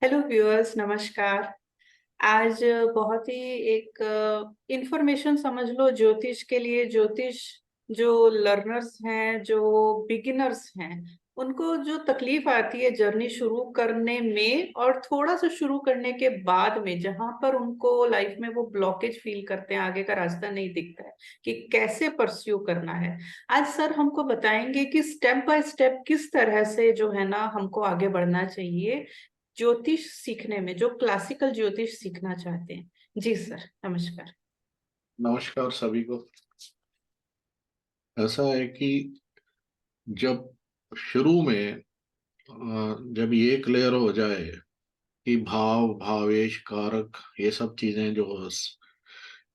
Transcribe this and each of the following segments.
Hello viewers, नमस्कार। आज बहुत ही एक इंफॉर्मेशन समझ लो ज्योतिष के लिए। ज्योतिष जो लर्नर्स हैं, जो बिगिनर्स हैं, उनको जो तकलीफ आती है जर्नी शुरू करने में और थोड़ा सा शुरू करने के बाद में, जहां पर उनको लाइफ में वो ब्लॉकेज फील करते हैं, आगे का रास्ता नहीं दिखता है कि कैसे परस्यू करना है। आज सर हमको बताएंगे कि स्टेप बाय स्टेप किस तरह से जो है ना हमको आगे बढ़ना चाहिए ज्योतिष सीखने में, जो क्लासिकल ज्योतिष सीखना चाहते हैं। जी सर, नमस्कार। नमस्कार सभी को। ऐसा है कि जब शुरू में जब ये क्लियर हो जाए कि भाव भावेश कारक ये सब चीजें जो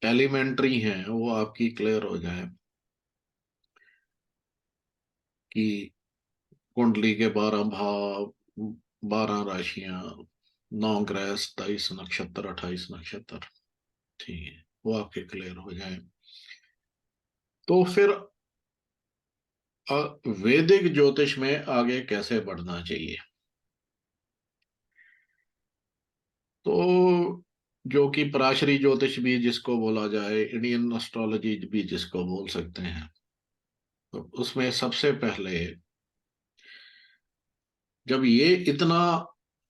एलिमेंट्री हैं वो आपकी क्लियर हो जाए कि कुंडली के 12 भाव, 12 राशियां, 9 ग्रह, 27 नक्षत्र, 28 नक्षत्र, ठीक है, वो आपके क्लियर हो जाए तो फिर वैदिक ज्योतिष में आगे कैसे बढ़ना चाहिए। तो जो कि पराशरी ज्योतिष भी जिसको बोला जाए, इंडियन एस्ट्रोलॉजी भी जिसको बोल सकते हैं, तो उसमें सबसे पहले जब ये इतना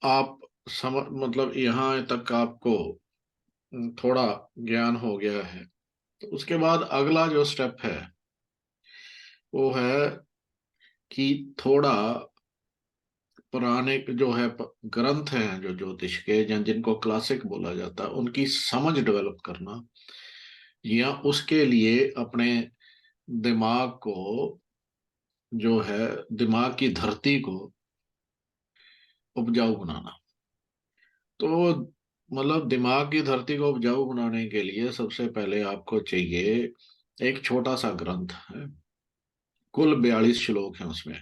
आप समझ मतलब यहाँ तक आपको थोड़ा ज्ञान हो गया है, तो उसके बाद अगला जो स्टेप है वो है कि थोड़ा पुराने जो है ग्रंथ हैं जो ज्योतिष के, जिनको क्लासिक बोला जाता है, उनकी समझ डेवलप करना, या उसके लिए अपने दिमाग को जो है, दिमाग की धरती को उपजाऊ बनाना। तो मतलब दिमाग की धरती को उपजाऊ बनाने के लिए सबसे पहले आपको चाहिए एक छोटा सा ग्रंथ है। कुल 42 श्लोक हैं उसमें,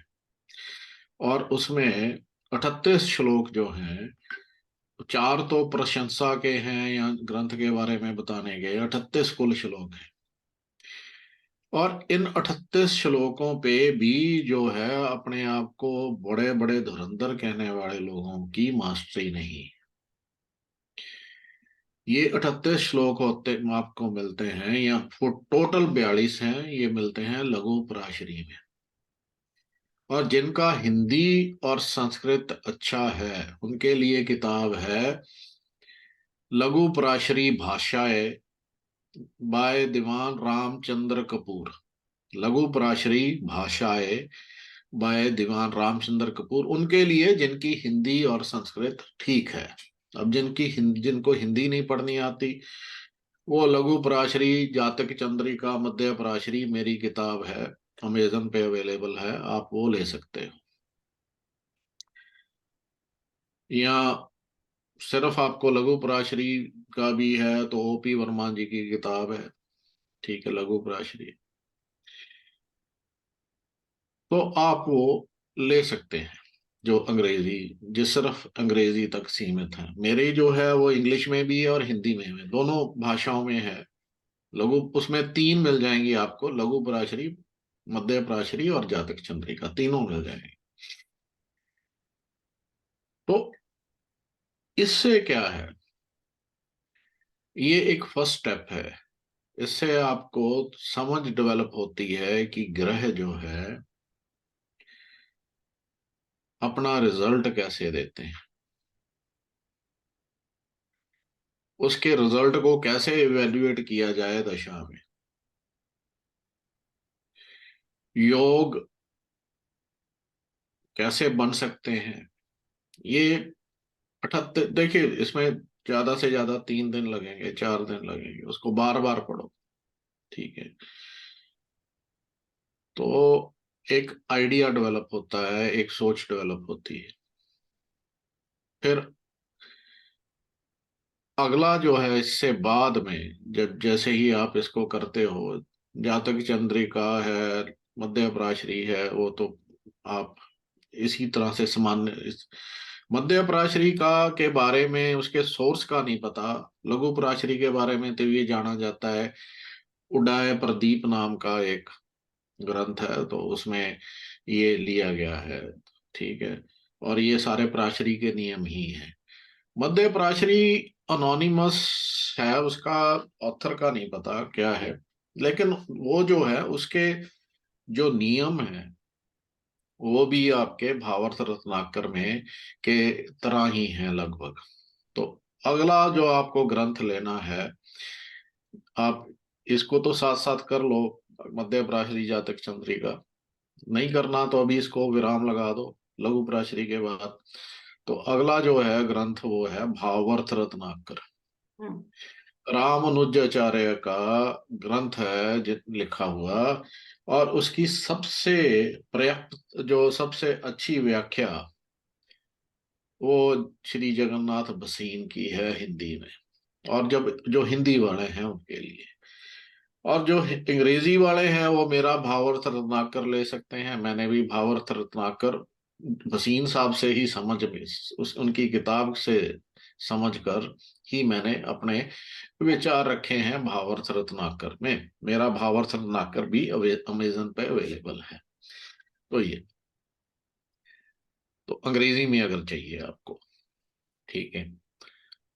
और उसमें 38 श्लोक जो हैं, चार तो प्रशंसा के हैं या ग्रंथ के बारे में बताने के, 38 कुल श्लोक हैं। और इन 38 श्लोकों पे भी जो है अपने आप को बड़े बड़े धुरंधर कहने वाले लोगों की मास्टरी नहीं। ये 38 श्लोक होते आपको मिलते हैं, या टोटल 42 हैं, ये मिलते हैं लघु पराशरी में। और जिनका हिंदी और संस्कृत अच्छा है उनके लिए किताब है लघु पराशरी भाषाएं बाय दीवान रामचंद्र कपूर। लघु पराशरी भाषाएं बाय दीवान रामचंद्र कपूर, उनके लिए जिनकी हिंदी और संस्कृत ठीक है। अब जिनको हिंदी नहीं पढ़नी आती, वो लघु पराशरी, जातक चंद्रिका, मध्य पराशरी मेरी किताब है, अमेजन पे अवेलेबल है, आप वो ले सकते हो। या सिर्फ आपको लघु पराशरी का भी है तो ओपी वर्मा जी की किताब है, ठीक है, लघु पराशरी, तो आप वो ले सकते हैं। जो अंग्रेजी, जो सिर्फ अंग्रेजी तक सीमित है, मेरी जो है वो इंग्लिश में भी है और हिंदी में भी, दोनों भाषाओं में है। लघु उसमें तीन मिल जाएंगी आपको, लघु पराशरी, मध्य पराशरी और जातक चंद्रिका, तीनों मिल जाएंगे। तो इससे क्या है, ये एक फर्स्ट स्टेप है। इससे आपको समझ डेवलप होती है कि ग्रह जो है अपना रिजल्ट कैसे देते हैं, उसके रिजल्ट को कैसे इवेल्युएट किया जाए दशा में। योग कैसे बन सकते हैं, ये 78, देखिए इसमें ज्यादा से ज्यादा 3 दिन लगेंगे, 4 दिन लगेंगे, उसको बार बार पढ़ो, ठीक है। तो एक आइडिया डेवलप होता है, एक सोच डेवलप होती है। फिर अगला जो है इससे बाद में, जब जैसे ही आप इसको करते हो, जातक चंद्रिका है, मध्य पराशरी है, वो तो आप इसी तरह से सामान्य मध्य पराशरी का के बारे में, उसके सोर्स का नहीं पता। लघु पराशरी के बारे में तो ये जाना जाता है, उडाय प्रदीप नाम का एक ग्रंथ है, तो उसमें ये लिया गया है, ठीक है। और ये सारे पराशरी के नियम ही हैं। मध्य प्राचरी अनोनिमस है, उसका ऑथर का नहीं पता क्या है, लेकिन वो जो है उसके जो नियम है वो भी आपके भावार्थ रत्नाकर में के तरह ही है लगभग। तो अगला जो आपको ग्रंथ लेना है, आप इसको तो साथ साथ कर लो, मध्य प्राचरी जातक चंद्रिका। नहीं करना तो अभी इसको विराम लगा दो लघु प्राचरी के बाद। तो अगला जो है ग्रंथ वो है भावार्थ रत्नाकर। हम्म। रामानुजाचार्य का ग्रंथ है लिखा हुआ, और उसकी सबसे पर्याप्त जो सबसे अच्छी व्याख्या वो श्री जगन्नाथ बसीन की है हिंदी में, और जब जो हिंदी वाले हैं उनके लिए। और जो अंग्रेजी वाले हैं वो मेरा भावार्थ रत्नाकर ले सकते हैं। मैंने भी भावार्थ रत्नाकर भसीन साहब से ही समझ में उस उनकी किताब से समझ कर ही मैंने अपने विचार रखे हैं भावार्थ रत्नाकर में। मेरा भावार्थ रत्नाकर भी अमेजन पे अवेलेबल है। तो ये तो अंग्रेजी में अगर चाहिए आपको, ठीक है,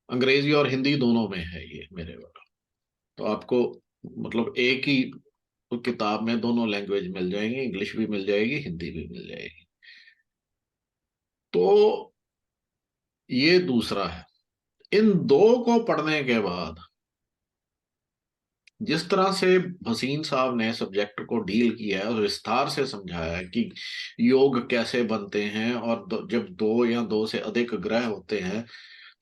अंग्रेजी और हिंदी दोनों में है ये मेरे वाला। तो आपको मतलब एक ही किताब में दोनों लैंग्वेज मिल जाएंगी, इंग्लिश भी मिल जाएगी, हिंदी भी मिल जाएगी। तो ये दूसरा है। इन दो को पढ़ने के बाद जिस तरह से भसीन साहब ने सब्जेक्ट को डील किया है और विस्तार से समझाया है कि योग कैसे बनते हैं, और जब दो या दो से अधिक ग्रह होते हैं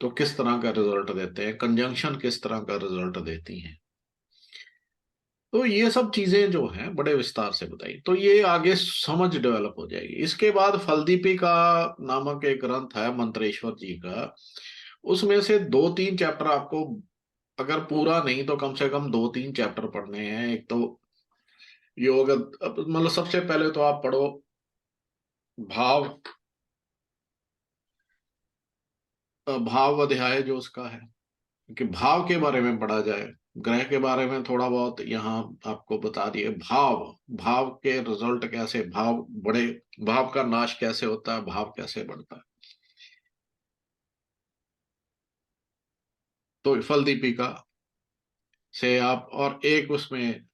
तो किस तरह का रिजल्ट देते हैं, कंजंक्शन किस तरह का रिजल्ट देती हैं, तो ये सब चीजें जो हैं बड़े विस्तार से बताई। तो ये आगे समझ डेवलप हो जाएगी। इसके बाद फलदीपिका नामक एक ग्रंथ है मंत्रेश्वर जी का। उसमें से दो तीन चैप्टर आपको, अगर पूरा नहीं तो कम से कम दो तीन चैप्टर पढ़ने हैं। एक तो योग, मतलब सबसे पहले तो आप पढ़ो भाव, भाव अध्याय जो उसका है, कि भाव के बारे में पढ़ा जाए। ग्रह के बारे में थोड़ा बहुत यहाँ आपको बता दिए। भाव, भाव के रिजल्ट कैसे, भाव बड़े, भाव का नाश कैसे होता है, भाव कैसे बढ़ता है। तो फल दीपिका से आप, और एक उसमें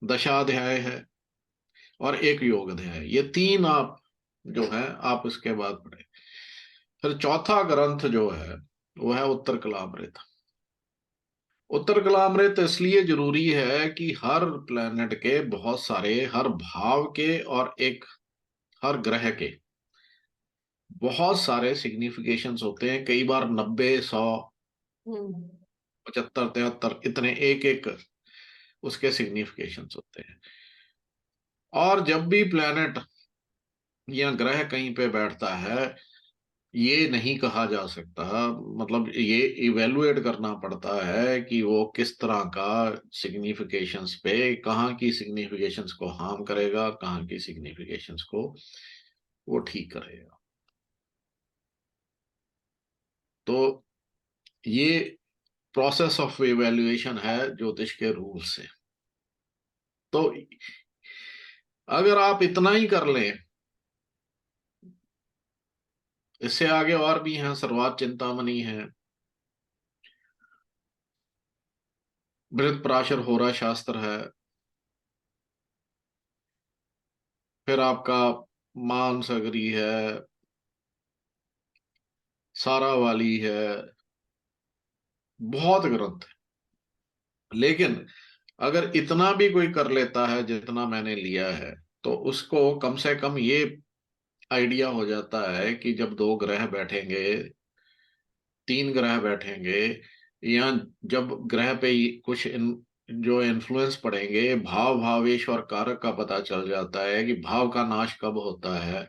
दशाध्याय है और एक योग अध्याय है, ये तीन आप जो है आप उसके बाद पढ़े। फिर चौथा ग्रंथ जो है वो है उत्तर कलामृत। उत्तर कलामृत इसलिए जरूरी है कि हर प्लेनेट के बहुत सारे, हर भाव के और एक हर ग्रह के बहुत सारे सिग्निफिकेशंस होते हैं, कई बार 90 100 हम्म। 75 73 इतने एक एक उसके सिग्निफिकेशंस होते हैं। और जब भी प्लेनेट या ग्रह कहीं पे बैठता है, ये नहीं कहा जा सकता, मतलब ये इवेलुएट करना पड़ता है कि वो किस तरह का सिग्निफिकेशंस पे, कहाँ की सिग्निफिकेशंस को हार्म करेगा, कहाँ की सिग्निफिकेशंस को वो ठीक करेगा। तो ये प्रोसेस ऑफ इवेल्युएशन है ज्योतिष के रूल से। तो अगर आप इतना ही कर लें, इससे आगे और भी हैं, सर्वात चिंतामणि है, बृहद पराशर होरा शास्त्र है, फिर आपका मानसगरी है, सारा वाली है, बहुत ग्रंथ है। लेकिन अगर इतना भी कोई कर लेता है जितना मैंने लिया है, तो उसको कम से कम ये आइडिया हो जाता है कि जब दो ग्रह बैठेंगे, तीन ग्रह बैठेंगे, या जब ग्रह पे कुछ जो इन्फ्लुएंस पड़ेंगे, भाव भावेश और कारक का पता चल जाता है कि भाव का नाश कब होता है,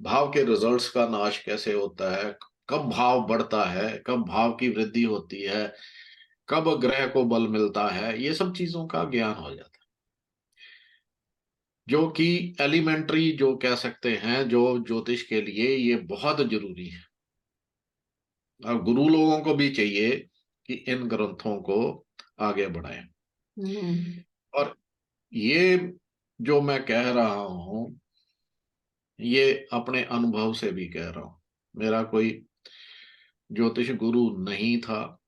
भाव के रिजल्ट्स का नाश कैसे होता है, कब भाव बढ़ता है, कब भाव की वृद्धि होती है, कब ग्रह को बल मिलता है, ये सब चीजों का ज्ञान हो जाता है। जो कि एलिमेंट्री जो कह सकते हैं, जो ज्योतिष के लिए ये बहुत जरूरी है। और गुरु लोगों को भी चाहिए कि इन ग्रंथों को आगे बढ़ाएं। हम्म। और ये जो मैं कह रहा हूं, ये अपने अनुभव से भी कह रहा हूं। मेरा कोई ज्योतिष गुरु नहीं था,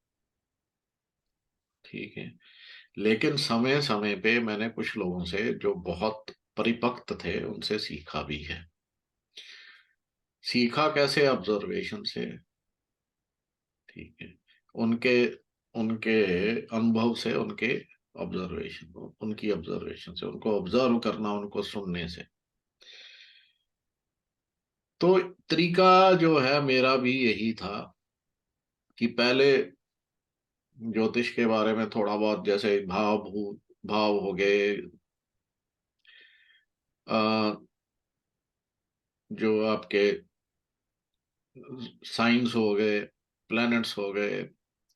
ठीक है। लेकिन समय समय पे मैंने कुछ लोगों से जो बहुत परिपक्व थे उनसे सीखा भी है। सीखा कैसे? ऑब्जर्वेशन से, ठीक है। उनके उनके अनुभव से, उनकी ऑब्जर्वेशन से, उनको ऑब्जर्व करना, उनको सुनने से। तो तरीका जो है मेरा भी यही था कि पहले ज्योतिष के बारे में थोड़ा बहुत, जैसे भाव हो गए, अ, जो आपके साइंस हो गए, प्लैनेट्स हो गए,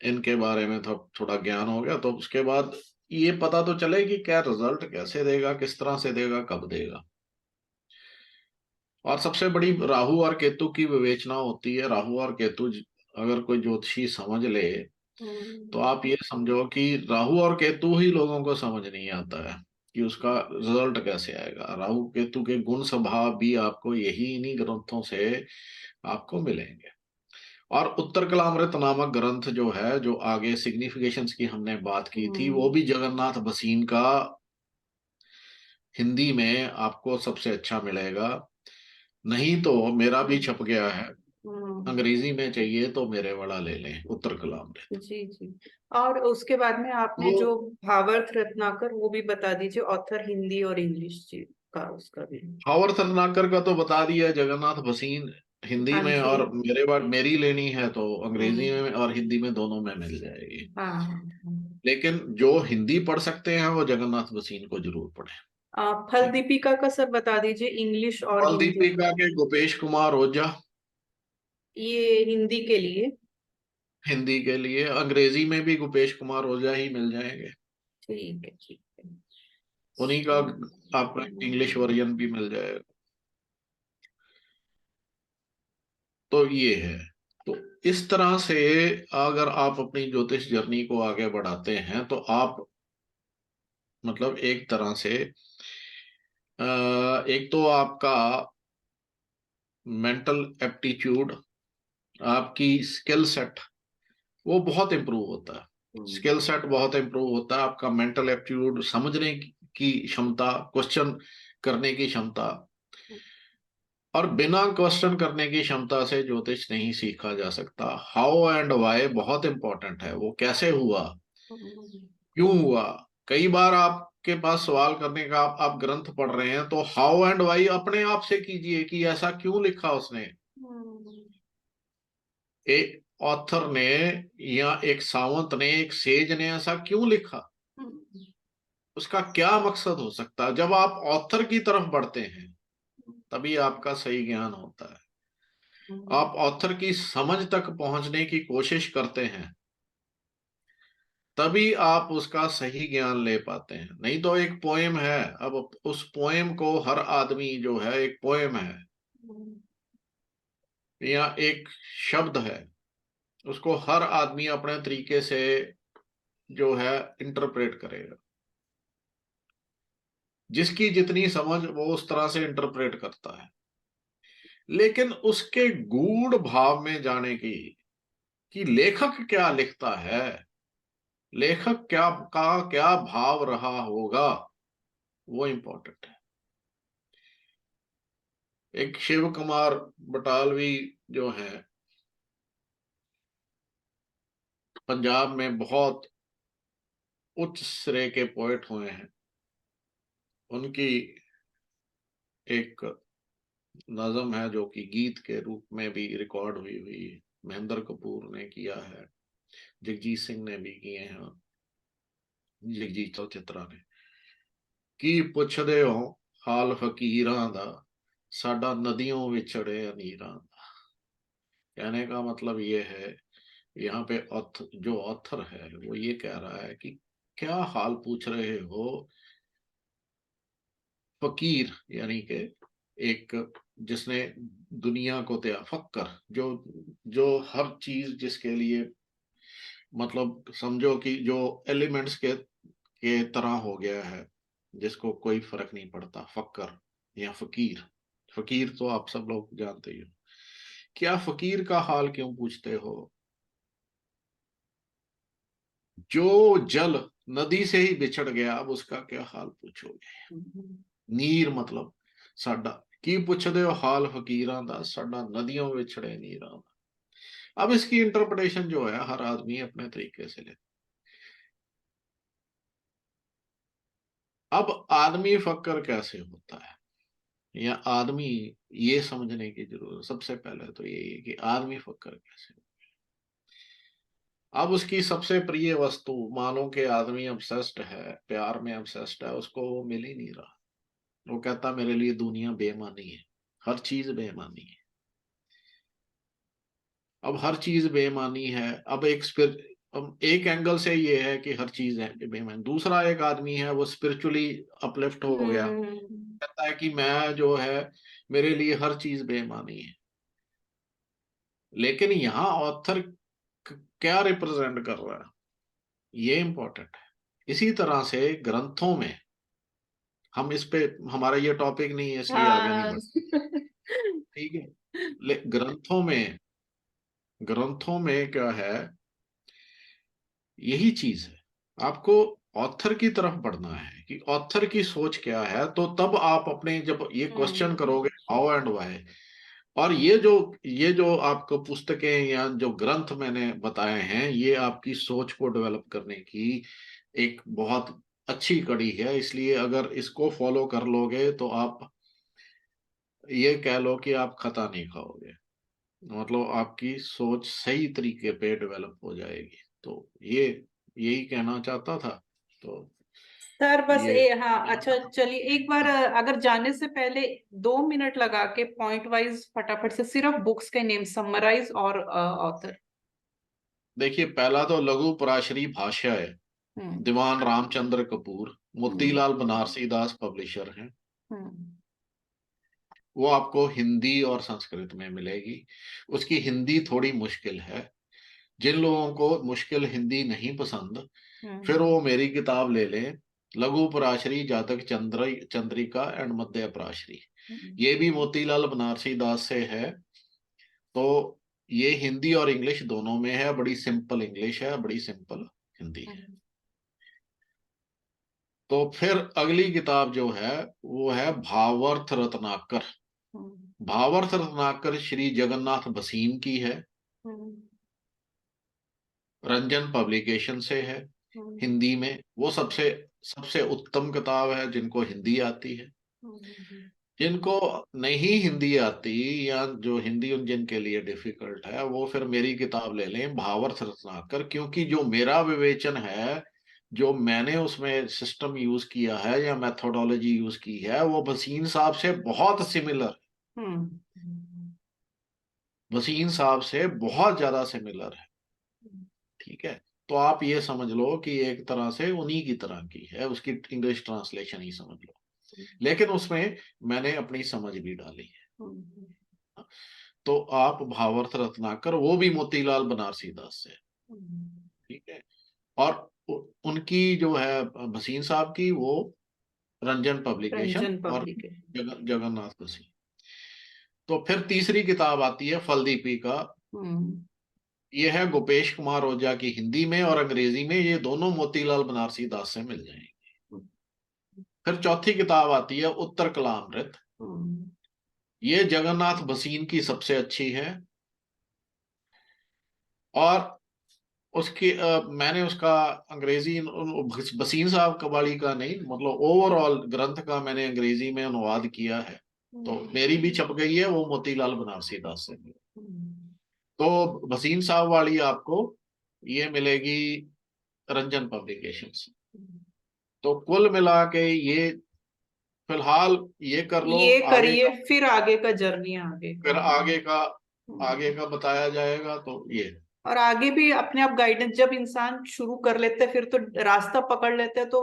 इनके बारे में थोड़ा ज्ञान हो गया, तो उसके बाद ये पता तो चले कि क्या रिजल्ट कैसे देगा, किस तरह से देगा, कब देगा। और सबसे बड़ी राहु और केतु की विवेचना होती है। राहु और केतु अगर कोई ज्योतिषी समझ ले, तो हम्म, आप ये समझो कि राहु और केतु ही लोगों को समझ नहीं आता है कि उसका रिजल्ट कैसे आएगा। राहु केतु के गुण स्वभाव भी आपको यही इन्हीं ग्रंथों से आपको मिलेंगे। और उत्तर कलामृत नामक ग्रंथ जो है, जो आगे सिग्निफिकेशंस की हमने बात की थी, वो हम्म, भी जगन्नाथ भसीन का हिंदी में आपको सबसे अच्छा मिलेगा। नहीं तो मेरा भी छप गया है, हम्म, अंग्रेजी में चाहिए तो मेरे वाला ले लें, उत्तर कलामृत। जी जी। और उसके बाद में आपने तो जो भावार्थ रत्नाकर वो भी बता दीजिए, ऑथर हिंदी और इंग्लिश जी का, उसका भी। हावर्थ रत्नाकर का तो बता दिया, जगन्नाथ भसीन हिंदी हाँ में, जी। और मेरे बार मेरी लेनी है तो अंग्रेजी हम्म, में और हिंदी में दोनों में मिल जाएगी। हाँ हाँ, हाँ। लेकिन जो हिंदी पढ़ सकते हैं वो जगन्नाथ भसीन को जरूर पढ़े। फल ठीक। दीपिका का सर बता दीजिए, इंग्लिश और फल हिंदी। दीपिका के गोपेश कुमार ओझा, ये हिंदी के लिए। हिंदी के लिए। अंग्रेजी में भी गोपेश कुमार ओझा ही मिल जाएंगे, ठीक है, ठीक है। उन्हीं का आपको इंग्लिश वर्जन भी मिल जाएगा। तो ये है। तो इस तरह से अगर आप अपनी ज्योतिष जर्नी को आगे बढ़ाते हैं तो आप मतलब एक तरह से एक तो आपका मेंटल एप्टीट्यूड, आपकी स्किल सेट, वो बहुत इंप्रूव होता है। हम्म, स्किल सेट बहुत इंप्रूव होता है, आपका मेंटल एप्टीट्यूड, समझने की क्षमता, क्वेश्चन करने की क्षमता। और बिना क्वेश्चन करने की क्षमता से ज्योतिष नहीं सीखा जा सकता। हाउ एंड वाई बहुत इंपॉर्टेंट है, वो कैसे हुआ, हम्म, क्यों हुआ। कई बार आपके पास सवाल करने का, आप ग्रंथ पढ़ रहे हैं तो हाउ एंड वाई अपने आप से कीजिए कि ऐसा क्यों लिखा उसने, हम्म, एक ऑथर ने या एक सावंत ने, एक सेज ने ऐसा क्यों लिखा, हम्म, उसका क्या मकसद हो सकता है। जब आप ऑथर की तरफ बढ़ते हैं तभी आपका सही ज्ञान होता है। हम्म, आप ऑथर की समझ तक पहुंचने की कोशिश करते हैं तभी आप उसका सही ज्ञान ले पाते हैं। नहीं तो एक पोएम है, अब उस पोएम को हर आदमी जो है, एक पोएम है या एक शब्द है, उसको हर आदमी अपने तरीके से जो है इंटरप्रेट करेगा। जिसकी जितनी समझ वो उस तरह से इंटरप्रेट करता है। लेकिन उसके गूढ़ भाव में जाने की, कि लेखक क्या लिखता है, लेखक क्या भाव रहा होगा, वो इंपॉर्टेंट है। एक शिव कुमार बटालवी जो है, पंजाब में बहुत उच्च श्रेय के पोएट हुए हैं। उनकी एक नज्म है जो कि गीत के रूप में भी रिकॉर्ड हुई हुई है। महेंद्र कपूर ने किया है, जगजीत सिंह ने भी किए हैं, जगजीत चलचित्रा ने। की पुछदे हो हाल फकीरां दा, साडा नदियों विछड़े अनीरां दा। कहने का मतलब ये है, यहाँ पे जो ऑथर है वो ये कह रहा है कि क्या हाल पूछ रहे हो फकीर, यानी कि एक जिसने दुनिया को त्याग, फक्कर जो जो हर चीज जिसके लिए, मतलब समझो कि जो एलिमेंट्स के तरह हो गया है, जिसको कोई फर्क नहीं पड़ता, फक्कर या फकीर। फकीर तो आप सब लोग जानते ही हो। क्या फकीर का हाल क्यों पूछते हो, जो जल नदी से ही बिछड़ गया, अब उसका क्या हाल पूछोगे। नीर मतलब साडा की पुछदे हो हाल फकीरां दा, साडा नदियों विछड़े नीरां दा। अब इसकी इंटरप्रिटेशन जो है हर आदमी अपने तरीके से ले। अब आदमी फक्र कैसे होता है, या आदमी, ये समझने की जरूरत सबसे पहले तो यही है कि आदमी फक्र कैसे। अब उसकी सबसे प्रिय वस्तु, मानो कि आदमी obsessed है, प्यार में obsessed है, उसको वो मिल ही नहीं रहा। वो कहता मेरे लिए दुनिया बेमानी है, हर चीज बेमानी है। अब हर चीज बेमानी है। अब एक एंगल से ये है कि हर चीज है बेमानी। दूसरा एक आदमी है वो स्पिरिचुअली अपलिफ्ट हो गया, कहता है कि मैं जो है, मेरे लिए हर चीज बेमानी है। लेकिन यहाँ ऑथर क्या रिप्रेजेंट कर रहा है, ये इंपॉर्टेंट है। इसी तरह से ग्रंथों में, हम इस पे, हमारा ये टॉपिक नहीं है इसलिए आगे नहीं हाँ। बढ़, ठीक है। ग्रंथों में क्या है, यही चीज है। आपको ऑथर की तरफ बढ़ना है कि ऑथर की सोच क्या है, तो तब आप अपने जब ये क्वेश्चन करोगे हाउ एंड व्हाई, और ये जो आपको पुस्तकें या जो ग्रंथ मैंने बताए हैं, ये आपकी सोच को डेवलप करने की एक बहुत अच्छी कड़ी है। इसलिए अगर इसको फॉलो कर लोगे तो आप ये कह लो कि आप खता नहीं खाओगे, मतलब आपकी सोच सही तरीके पे डेवलप हो जाएगी। तो ये यही कहना चाहता था। तो सर बस ये हाँ अच्छा चलिए एक बार अगर जाने से पहले 2 मिनट लगा के पॉइंट वाइज फटाफट से सिर्फ बुक्स के नेम समराइज और ऑथर। देखिए, पहला तो लघु पराशरी भाष्य है, हम्म। दीवान रामचंद्र कपूर, हम्म। मोतीलाल बनारसी दास पब्लिशर हैं। हम्म। वो आपको हिंदी और संस्कृत में मिलेगी। उसकी हिंदी थोड़ी मुश्किल है, जिन लोगों को मुश्किल हिंदी नहीं पसंद, फिर हम्म। वो मेरी किताब ले लें, लघु पराशरी, जातक चंद्रिका एंड मध्य पराशरी। हम्म। ये भी मोतीलाल बनारसी दास से है। तो ये हिंदी और इंग्लिश दोनों में है, बड़ी सिंपल इंग्लिश है, बड़ी सिंपल हिंदी है। हम्म। तो फिर अगली किताब जो है वो है भावार्थ रत्नाकर। हम्म। भावार्थ रत्नाकर श्री जगन्नाथ बसीन की है, हम्म। रंजन पब्लिकेशन से है। हम्म। हिंदी में वो सबसे सबसे उत्तम किताब है जिनको हिंदी आती है। हम्म। जिनको नहीं हिंदी आती, या जो हिंदी उन जिनके लिए डिफिकल्ट है, वो फिर मेरी किताब ले लें भावार्थ रत्नाकर, क्योंकि जो मेरा विवेचन है, जो मैंने उसमें सिस्टम यूज किया है या मेथोडोलॉजी यूज की है, वो भसीन साहब से बहुत सिमिलर, हम्म। भसीन साहब से बहुत ज्यादा सिमिलर है। ठीक है। तो आप ये समझ लो कि एक तरह से उन्हीं की तरह की है, उसकी इंग्लिश ट्रांसलेशन ही समझ लो, लेकिन उसमें मैंने अपनी समझ भी डाली हम्म। है। तो आप भावार्थ रत्नाकर, वो भी मोतीलाल बनारसी दास से, ठीक है। और उनकी जो है भसीन साहब की, वो रंजन पब्लिकेशन रंजन और पब्लिकेशन। जगन्नाथ बसीन। तो फिर तीसरी किताब आती है फलदीपी का। हम्म। ये है गोपेश कुमार ओझा की हिंदी में, और अंग्रेजी में ये दोनों मोतीलाल बनारसी दास से मिल जाएंगे। फिर चौथी किताब आती है उत्तर कलामृत। हम्म। ये जगन्नाथ बसीन की सबसे अच्छी है। और उसकी मैंने उसका अंग्रेजी बसीन साहब कबाली का नहीं, मतलब ओवरऑल ग्रंथ का मैंने अंग्रेजी में अनुवाद किया है। तो मेरी भी छप गई है, वो मोतीलाल बनारसी दास से। तो भसीन साहब वाली आपको ये मिलेगी रंजन पब्लिकेशन से। तो कुल मिला के ये फिलहाल ये कर लो, ये आगे करिए का फिर आगे का जर्नी आगे का। फिर आगे हम्म। का बताया जाएगा। तो ये और आगे भी अपने आप गाइडेंस जब इंसान शुरू कर लेते हैं फिर तो रास्ता पकड़ लेते हैं तो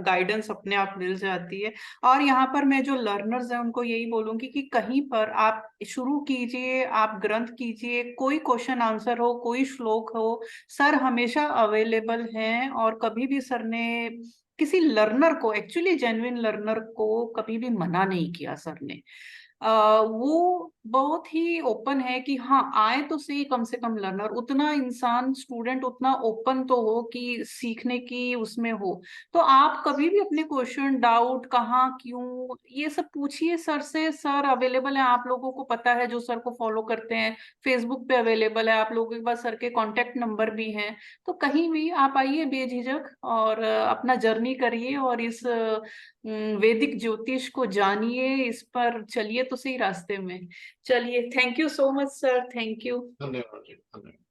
गाइडेंस अपने आप मिल जाती है। और यहाँ पर मैं जो लर्नर्स हैं उनको यही बोलूंगी कि कहीं पर आप शुरू कीजिए, आप ग्रंथ कीजिए, कोई क्वेश्चन आंसर हो, कोई श्लोक हो, सर हमेशा अवेलेबल हैं। और कभी भी सर ने किसी लर्नर को, एक्चुअली जेन्युइन लर्नर को, कभी भी मना नहीं किया सर ने। वो बहुत ही ओपन है कि हाँ आए तो सही, कम से कम लर्नर उतना, इंसान स्टूडेंट उतना ओपन तो हो कि सीखने की उसमें हो। तो आप कभी भी अपने क्वेश्चन, डाउट, कहाँ, क्यों, ये सब पूछिए सर से। सर अवेलेबल है, आप लोगों को पता है जो सर को फॉलो करते हैं, फेसबुक पे अवेलेबल है, आप लोगों के पास सर के कांटेक्ट नंबर भी हैं। तो कहीं भी आप आइए बेझिझक, और अपना जर्नी करिए, और इस वैदिक ज्योतिष को जानिए, इस पर चलिए तो सही रास्ते में। चलिए, thank you so much sir, thank you. धन्यवाद जी, धन्यवाद।